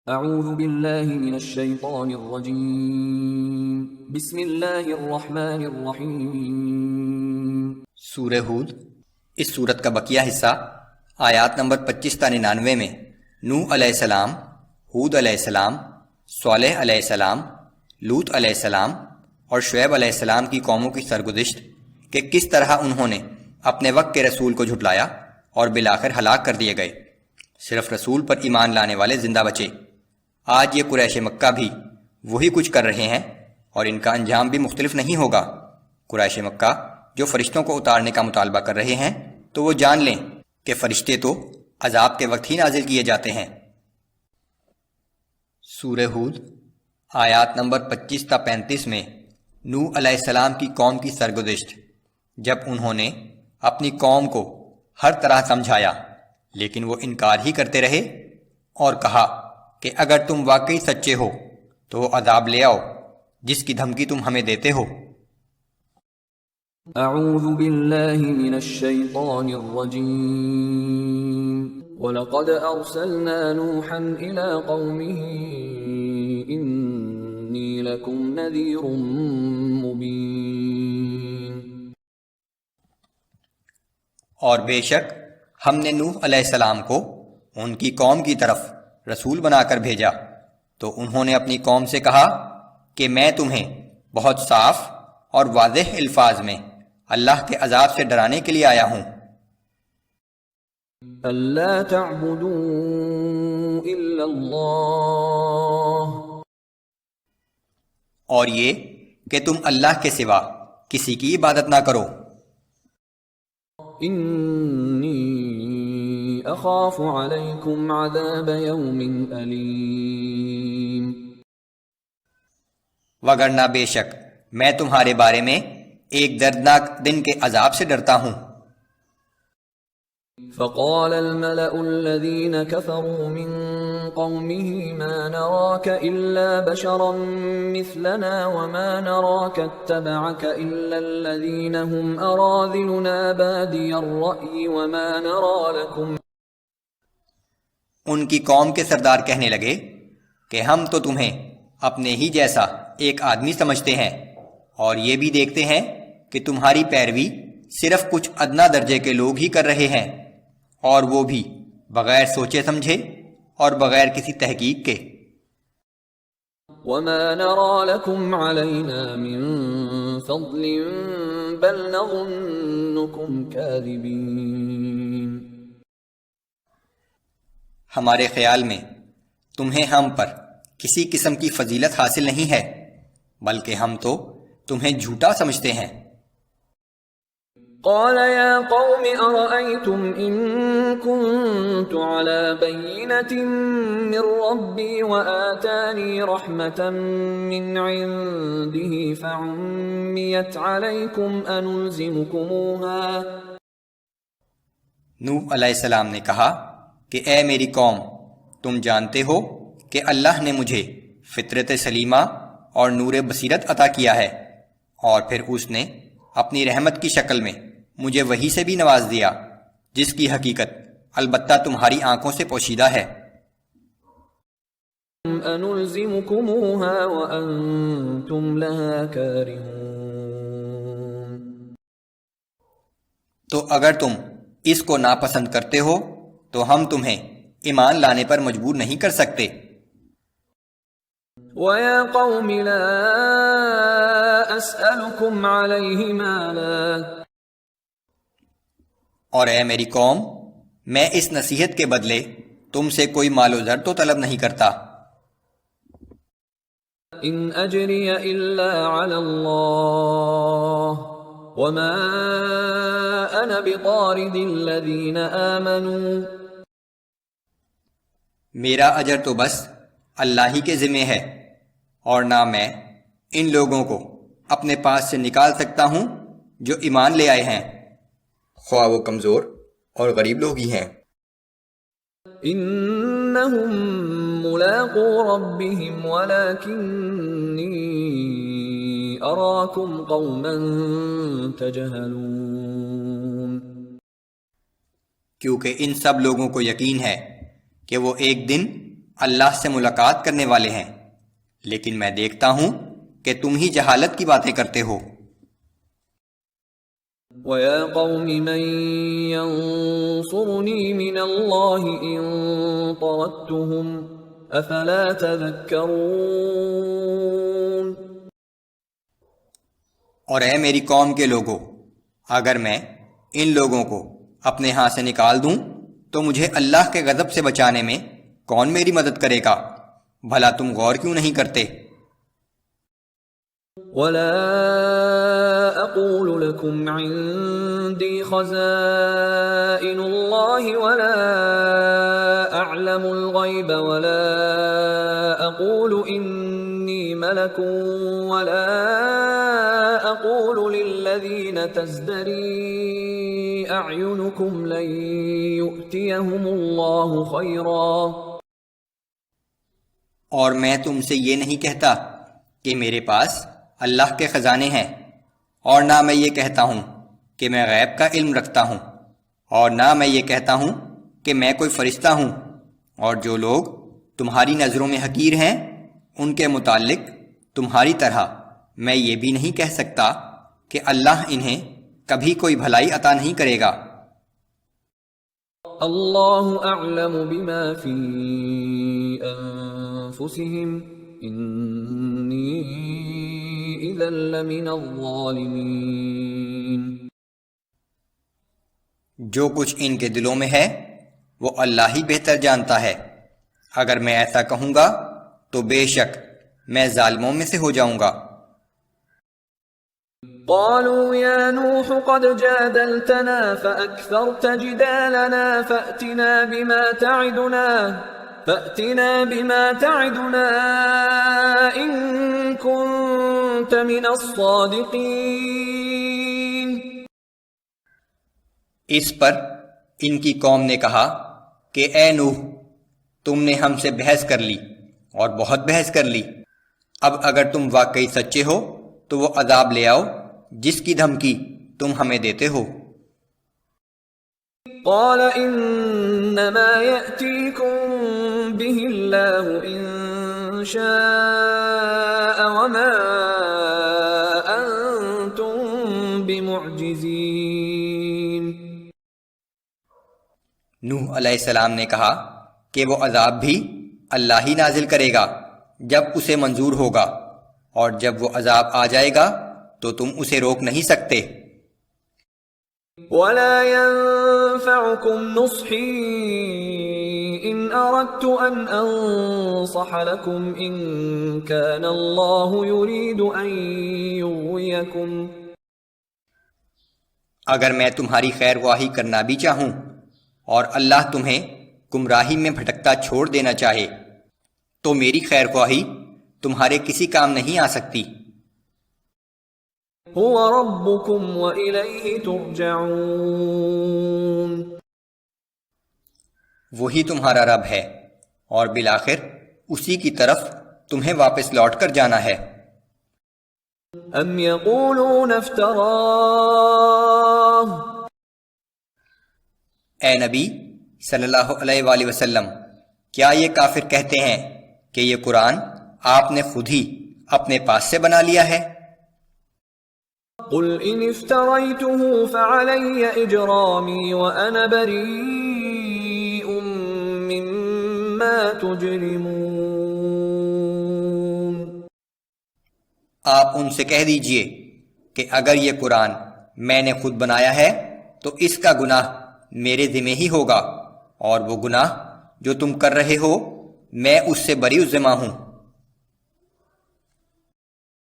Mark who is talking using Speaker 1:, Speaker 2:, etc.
Speaker 1: اعوذ باللہ من الشیطان الرجیم بسم اللہ الرحمن الرحیم۔
Speaker 2: سورہ ہود۔ اس سورت کا بقیہ حصہ آیات نمبر 25 تا 99 میں نوح علیہ السلام، ہود علیہ السلام، صالح علیہ السلام، لوط علیہ السلام اور شعیب علیہ السلام کی قوموں کی سرگزشت کہ کس طرح انہوں نے اپنے وقت کے رسول کو جھٹلایا اور بالآخر ہلاک کر دیے گئے۔ صرف رسول پر ایمان لانے والے زندہ بچے۔ آج یہ قریش مکہ بھی وہی کچھ کر رہے ہیں اور ان کا انجام بھی مختلف نہیں ہوگا۔ قریش مکہ جو فرشتوں کو اتارنے کا مطالبہ کر رہے ہیں تو وہ جان لیں کہ فرشتے تو عذاب کے وقت ہی نازل کیے جاتے ہیں۔ سورہ ہود آیات نمبر 25 تا 35 میں نوح علیہ السلام کی قوم کی سرگزشت جب انہوں نے اپنی قوم کو ہر طرح سمجھایا لیکن وہ انکار ہی کرتے رہے اور کہا کہ اگر تم واقعی سچے ہو تو وہ عذاب لے آؤ جس کی دھمکی تم ہمیں دیتے ہو۔
Speaker 1: اعوذ باللہ من الشیطان الرجیم وَلَقَدْ أَرْسَلْنَا نُوحًا إِلَىٰ قَوْمِهِ إِنِّي لَكُمْ نَذِيرٌ مُبِينٌ۔
Speaker 2: اور بے شک ہم نے نوح علیہ السلام کو ان کی قوم کی طرف رسول بنا کر بھیجا تو انہوں نے اپنی قوم سے کہا کہ میں تمہیں بہت صاف اور واضح الفاظ میں اللہ کے عذاب سے ڈرانے کے لیے آیا ہوں۔
Speaker 1: اَلَّا تَعْبُدُوا إِلَّا اللَّهَ،
Speaker 2: اور یہ کہ تم اللہ کے سوا کسی کی عبادت نہ کرو۔
Speaker 1: إِنِّي أَخَافُ عَلَيْكُمْ عَذَابَ يَوْمٍ أَلِيمٍ۔
Speaker 2: وگرنہ بے شک میں تمہارے بارے میں ایک دردناک دن کے عذاب سے ڈرتا ہوں۔
Speaker 1: فقال الملأ الذين كفروا من قومه ما نراك إلا بشرا مثلنا وما نراك اتبعك إلا الذين هم أراذلنا بادي الرأي وما نرى لكم۔
Speaker 2: ان کی قوم کے سردار کہنے لگے کہ ہم تو تمہیں اپنے ہی جیسا ایک آدمی سمجھتے ہیں اور یہ بھی دیکھتے ہیں کہ تمہاری پیروی صرف کچھ ادنا درجے کے لوگ ہی کر رہے ہیں اور وہ بھی بغیر سوچے سمجھے اور بغیر کسی تحقیق کے۔
Speaker 1: وَمَا نَرَى لَكُمْ عَلَيْنَا مِن فَضْلٍ بَلْ نَظُنُّكُمْ كَاذِبِينَ۔
Speaker 2: ہمارے خیال میں تمہیں ہم پر کسی قسم کی فضیلت حاصل نہیں ہے بلکہ ہم تو تمہیں جھوٹا سمجھتے ہیں۔
Speaker 1: قال يا قوم أرأيتم إن كنت على بينة من ربي وآتاني رحمة من عنده فعميت عليكم أنلزمكموها۔
Speaker 2: نوح علیہ السلام نے کہا کہ اے میری قوم، تم جانتے ہو کہ اللہ نے مجھے فطرت سلیمہ اور نور بصیرت عطا کیا ہے اور پھر اس نے اپنی رحمت کی شکل میں مجھے وحی سے بھی نواز دیا جس کی حقیقت البتہ تمہاری آنکھوں سے پوشیدہ ہے۔
Speaker 1: أَنُلْزِمُكُمُوهَا وَأَنْتُمْ لَهَا كَارِهُونَ۔
Speaker 2: تو اگر تم اس کو ناپسند کرتے ہو تو ہم تمہیں ایمان لانے پر مجبور نہیں کر سکتے۔
Speaker 1: وَيَا قَوْمِ لَا أَسْأَلُكُمْ عَلَيْهِ مَالًا۔
Speaker 2: اور اے میری قوم، میں اس نصیحت کے بدلے تم سے کوئی مال و زر تو طلب نہیں کرتا۔
Speaker 1: إِنْ أَجْرِيَ إِلَّا عَلَى اللَّهِ وَمَا أَنَا بِطَارِدِ الَّذِينَ آمَنُوا۔
Speaker 2: میرا اجر تو بس اللہ ہی کے ذمہ ہے اور نہ میں ان لوگوں کو اپنے پاس سے نکال سکتا ہوں جو ایمان لے آئے ہیں، خواہ وہ کمزور اور غریب لوگ ہی ہیں۔
Speaker 1: إِنَّهُمْ مُلَاقُو رَبِّهِمْ وَلَكِنِّي أَرَاكُمْ قَوْمًا تَجْهَلُونَ۔
Speaker 2: کیونکہ ان سب لوگوں کو یقین ہے کہ وہ ایک دن اللہ سے ملاقات کرنے والے ہیں، لیکن میں دیکھتا ہوں کہ تم ہی جہالت کی باتیں کرتے ہو۔
Speaker 1: وَيَا قَوْمِ مَنْ يَنْصُرُنِي مِنَ اللَّهِ إِن طَرَدتُّهُمْ أَفَلَا تَذَكَّرُونَ۔
Speaker 2: اور اے میری قوم کے لوگو، اگر میں ان لوگوں کو اپنے ہاں سے نکال دوں تو مجھے اللہ کے غضب سے بچانے میں کون میری مدد کرے گا؟ بھلا تم غور کیوں نہیں کرتے؟
Speaker 1: وَلَا أَقُولُ لَكُمْ عِندِي خَزَائِنُ اللَّهِ وَلَا أَعْلَمُ الْغَيْبَ وَلَا أَقُولُ إِنِّي مَلَكٌ وَلَا أَقُولُ لِلَّذِينَ تَزْدَرِي أَعْيُنُكُمْ لَن يُؤْتِيَهُمُ اللَّهُ خَيْرًا۔
Speaker 2: اور میں تم سے یہ نہیں کہتا کہ میرے پاس اللہ کے خزانے ہیں، اور نہ میں یہ کہتا ہوں کہ میں غیب کا علم رکھتا ہوں، اور نہ میں یہ کہتا ہوں کہ میں کوئی فرشتہ ہوں۔ اور جو لوگ تمہاری نظروں میں حقیر ہیں ان کے متعلق تمہاری طرح میں یہ بھی نہیں کہہ سکتا کہ اللہ انہیں کبھی کوئی بھلائی عطا نہیں کرے گا۔
Speaker 1: اللہ اعلم بما فی انفسہم انی اذا لمن الظالمین۔
Speaker 2: جو کچھ ان کے دلوں میں ہے وہ اللہ ہی بہتر جانتا ہے، اگر میں ایسا کہوں گا تو بے شک میں ظالموں میں سے ہو جاؤں گا۔
Speaker 1: قالوا يا نوح قد جادلتنا فأكثرت جدالنا فأتنا بما تعدنا إن كنت من الصادقين۔
Speaker 2: اس پر ان کی قوم نے کہا کہ اے نوح، تم نے ہم سے بحث کر لی اور بہت بحث کر لی، اب اگر تم واقعی سچے ہو تو وہ عذاب لے آؤ جس کی دھمکی تم ہمیں دیتے ہو۔
Speaker 1: قال انما يأتيكم به الله ان شاء وما انتم بمعجزين۔
Speaker 2: نوح علیہ السلام نے کہا کہ وہ عذاب بھی اللہ ہی نازل کرے گا جب اسے منظور ہوگا، اور جب وہ عذاب آ جائے گا تو تم اسے روک نہیں سکتے۔
Speaker 1: وَلَا يَنفَعُكُمْ نُصْحِي إِنْ أَرَدْتُ أَنْ أَنصَحَ لَكُمْ إِنْ كَانَ اللَّهُ يُرِيدُ أَنْ يُغْوِيَكُمْ۔
Speaker 2: اگر میں تمہاری خیر خواہی کرنا بھی چاہوں اور اللہ تمہیں گمراہی میں بھٹکتا چھوڑ دینا چاہے تو میری خیر خواہی تمہارے کسی کام نہیں آ سکتی۔
Speaker 1: هُوَ رَبُّكُمْ وَإِلَيْهِ تُرْجَعُونَ۔
Speaker 2: وہی تمہارا رب ہے اور بالآخر اسی کی طرف تمہیں واپس لوٹ کر جانا ہے۔
Speaker 1: أَمْ يَقُولُونَ افْتَرَاهُ۔
Speaker 2: اے نبی صلی اللہ علیہ وآلہ وسلم، کیا یہ کافر کہتے ہیں کہ یہ قرآن آپ نے خود ہی اپنے پاس سے بنا لیا ہے؟
Speaker 1: قل ان افتريته فعلي اجرامي وانا بريء مما تجرمون۔
Speaker 2: آپ ان سے کہہ دیجئے کہ اگر یہ قرآن میں نے خود بنایا ہے تو اس کا گناہ میرے ذمہ ہی ہوگا، اور وہ گناہ جو تم کر رہے ہو میں اس سے بری الذمہ ہوں۔